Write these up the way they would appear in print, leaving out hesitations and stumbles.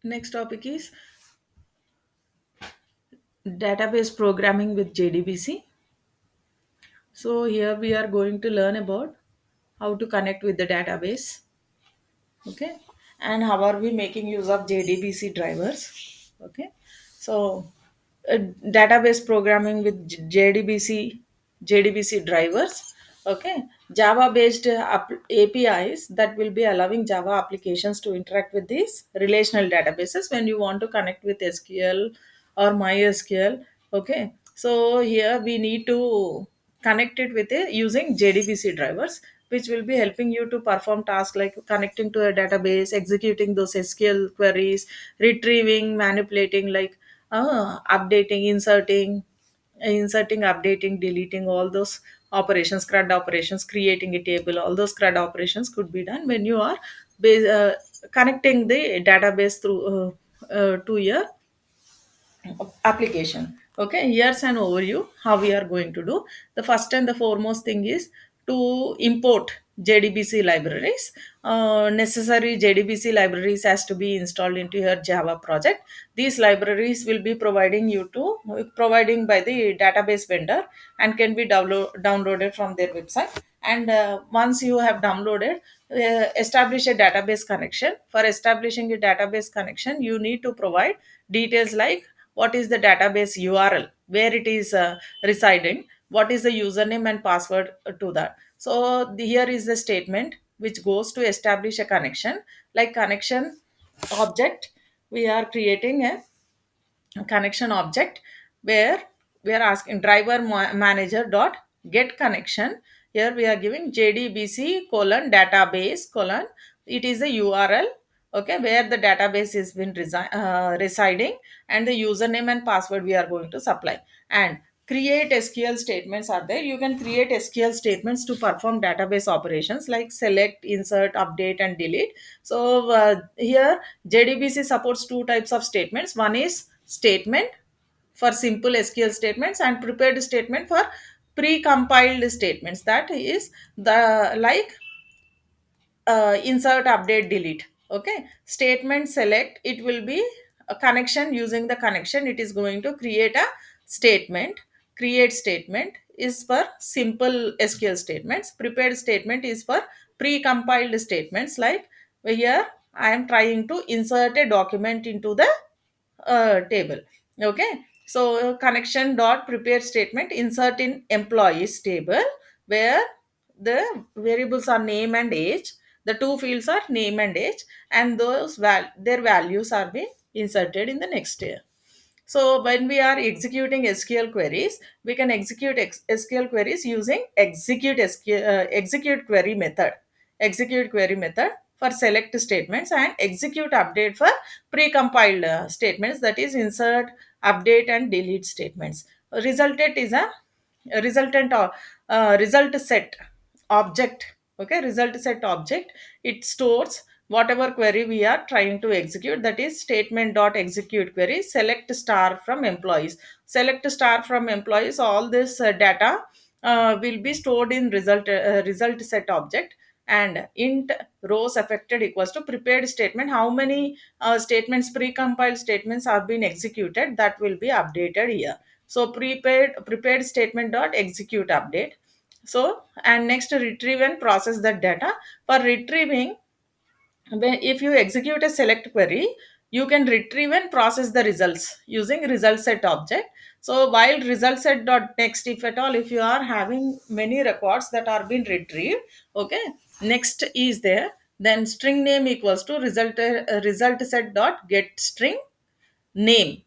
Next topic is database programming with JDBC. So here we are going to learn about how to connect with the database, okay, and how are we making use of JDBC drivers, okay. So database programming with JDBC drivers, okay, Java based APIs that will be allowing Java applications to interact with these relational databases when you want to connect with SQL or MySQL, okay. So here we need to connect it with using JDBC drivers, which will be helping you to perform tasks like connecting to a database, executing those SQL queries, retrieving, manipulating, like updating, inserting, updating, deleting, all those operations, CRUD operations, creating a table, all those CRUD operations could be done when you are connecting the database through to your application. Okay, here's an overview how we are going to do. The first and the foremost thing is to import JDBC libraries. Necessary JDBC libraries has to be installed into your Java project. These libraries will be providing by the database vendor and can be downloaded from their website. And once you have downloaded, establish a database connection. For establishing a database connection, you need to provide details like what is the database URL, where it is residing, what is the username and password to that. So here is the statement which goes to establish a connection. Like connection object, we are creating a connection object where we are asking driver manager dot get connection. Here we are giving JDBC colon database colon, it is a URL, okay, where the database is been residing, and the username and password we are going to supply. And create SQL statements are there. You can create SQL statements to perform database operations like select, insert, update and delete. So here JDBC supports two types of statements. One is statement for simple SQL statements, and prepared statement for pre-compiled statements, that is the like insert, update, delete. Okay, statement select, it will be a connection. Using the connection, it is going to create a statement. Create statement is for simple SQL statements. Prepared statement is for pre-compiled statements, like here I am trying to insert a document into the table. Okay, so connection dot prepare statement insert in employees table, where the variables are name and age. The two fields are name and age, and their values are being inserted in the next year. So when we are executing SQL queries, we can execute SQL queries using execute query method. Execute query method for select statements, and execute update for precompiled statements, that is insert, update and delete statements. Resultant is a resultant or result set object. Okay, result set object, it stores whatever query we are trying to execute, that is statement dot execute query select star from employees. Select star from employees, all this data will be stored in result set object. And int rows affected equals to prepared statement, how many statements, precompiled statements are being executed, that will be updated here. So prepared statement dot execute update. So and next, retrieve and process the data. For retrieving, if you execute a select query, you can retrieve and process the results using result set object. So while result set dot next, if at all if you are having many records that are being retrieved, okay, next is there, then string name equals to result set dot get string name.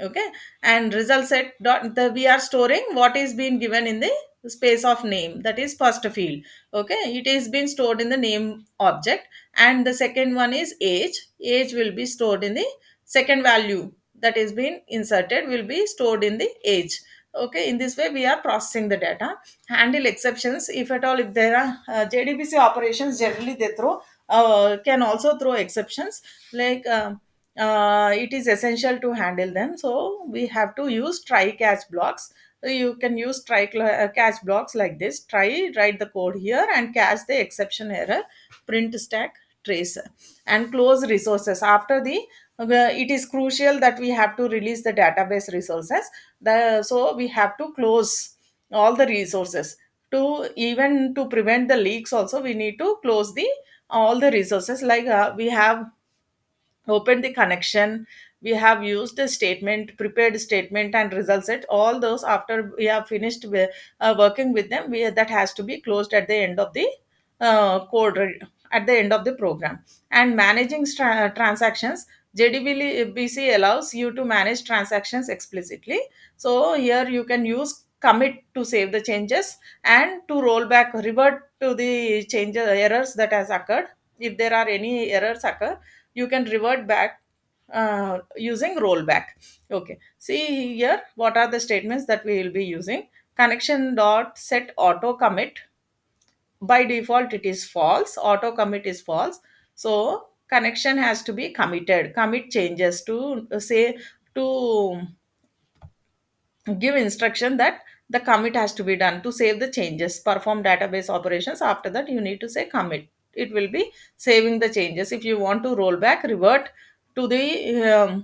Okay, and result set dot, we are storing what is being given in the space of name, that is first field. Okay, it is being stored in the name object. And the second one is age. Age will be stored in the second value that is being inserted, will be stored in the age. Okay, in this way we are processing the data. Handle exceptions, if at all if there are JDBC operations, generally they throw can also throw exceptions, like it is essential to handle them. So we have to use try catch blocks. So you can use catch blocks like this. Try, write the code here and catch the exception error, print stack trace, and close resources. After the it is crucial that we have to release the database resources. So we have to close all the resources. To even to prevent the leaks also, we need to close the all the resources. Like we have opened the connection, we have used a statement, prepared statement and results set, all those after we have finished with, working with them, that has to be closed at the end of the at the end of the program. And managing transactions, JDBC allows you to manage transactions explicitly. So here you can use commit to save the changes, and to roll back, revert to the changes errors that has occurred. If there are any errors occur, you can revert back using rollback. Okay, see here what are the statements that we will be using. Connection dot set auto commit, by default it is false, auto commit is false. So connection has to be committed, commit changes to say, to give instruction that the commit has to be done to save the changes, perform database operations. After that you need to say commit, it will be saving the changes. If you want to roll back, revert to the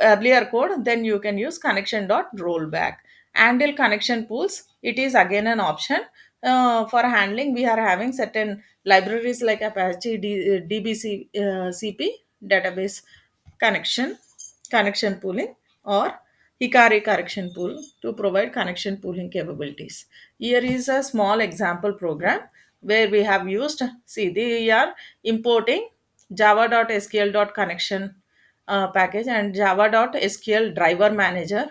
earlier code, then you can use connection dot rollback. Handle connection pools, it is again an option. For handling, we are having certain libraries like Apache DBC CP, database connection, connection pooling, or Hikari connection pool to provide connection pooling capabilities. Here is a small example program where we have used, see, they are importing java.sql.connection package and java.sql driver manager.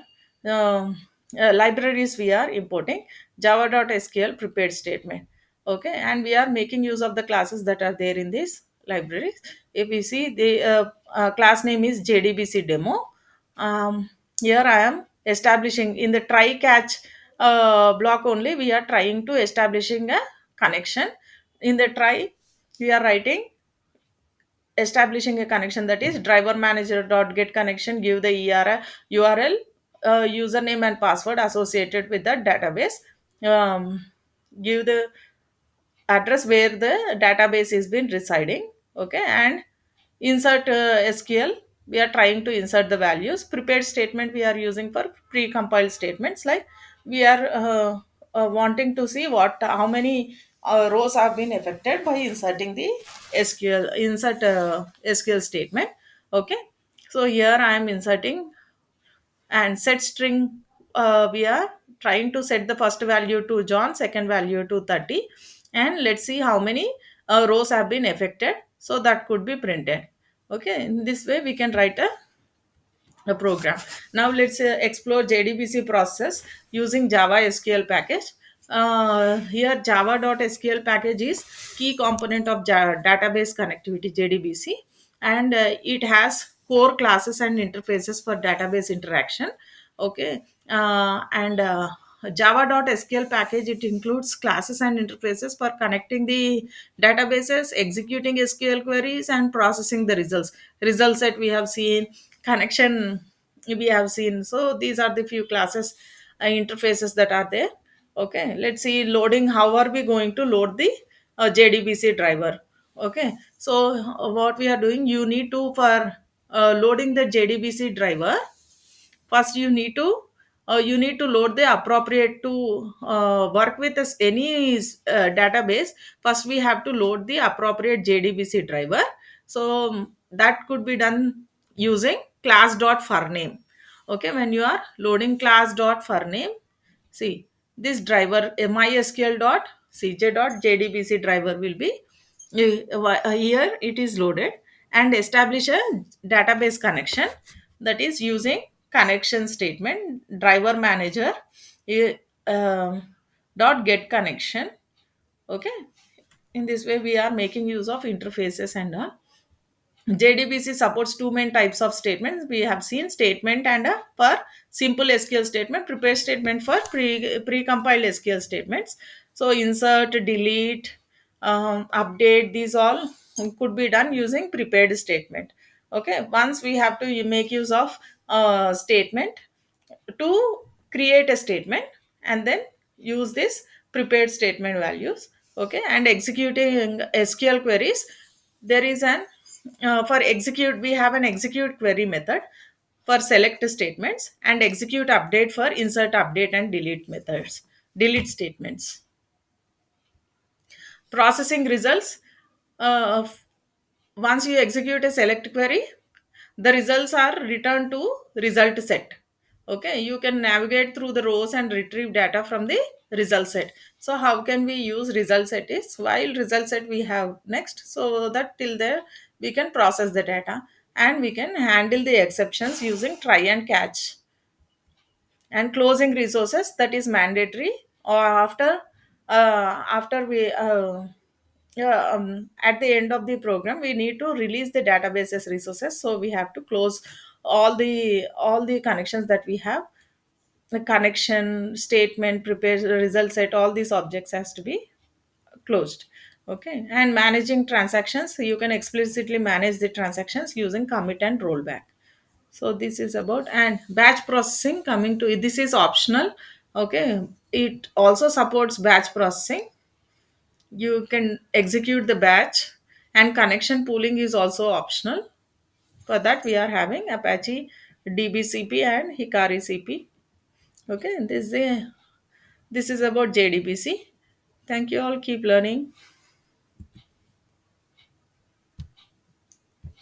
Um, Libraries we are importing java.sql prepared statement. Okay, and we are making use of the classes that are there in these libraries. If we see the class name is JDBC demo. Here I am establishing in the try catch block only, we are trying to establishing a connection. In the try, we are writing establishing a connection, that is driver manager dot get connection, give the URL, username and password associated with the database, um, give the address where the database is been residing. Okay, and insert SQL, we are trying to insert the values. Prepared statement we are using for pre-compiled statements, like we are wanting to see what how many rows have been affected by inserting the SQL statement. Okay, so here I am inserting, and set string, we are trying to set the first value to John, second value to 30, and let's see how many rows have been affected, so that could be printed. Okay, in this way we can write a program. Now let's explore JDBC process using Java SQL package. Here java.sql package is key component of database connectivity JDBC, and it has core classes and interfaces for database interaction. Okay, and java.sql package, it includes classes and interfaces for connecting the databases, executing SQL queries and processing the results that we have seen, connection we have seen. So these are the few classes interfaces that are there. Okay, let's see loading. How are we going to load the JDBC driver? Okay, so what we are doing, you need to, for loading the JDBC driver, first you need to load the appropriate to work with any database. First we have to load the appropriate JDBC driver. So that could be done using class dot for name. Okay, when you are loading class dot for name, see this driver mysql dot cj dot jdbc driver will be here it is loaded, and establish a database connection, that is using connection statement driver manager eh, um, dot get connection. Okay, in this way we are making use of interfaces and all. JDBC supports two main types of statements. We have seen statement and for simple SQL statement, prepare statement for pre-compiled SQL statements. So insert, delete, update, these all could be done using prepared statement. Okay, once we have to make use of statement to create a statement, and then use this prepared statement values. Okay, and executing SQL queries, there is an For execute, we have an execute query method for select statements, and execute update for insert, update, and delete methods, delete statements. Processing results. uh, Once you execute a select query, the results are returned to result set. Okay, you can navigate through the rows and retrieve data from the result set. So how can we use result set is, while result set we have next, so that till there we can process the data, and we can handle the exceptions using try and catch. And closing resources, that is mandatory, or after we yeah, at the end of the program we need to release the databases resources, so we have to close all the connections that we have. The connection statement, prepare result set, all these objects has to be closed. Okay, and managing transactions, you can explicitly manage the transactions using commit and rollback. So this is about, and batch processing, coming to it, this is optional. Okay, it also supports batch processing. You can execute the batch, and connection pooling is also optional. For that we are having Apache DBCP and Hikari CP. Okay, this is about JDBC. Thank you all, keep learning.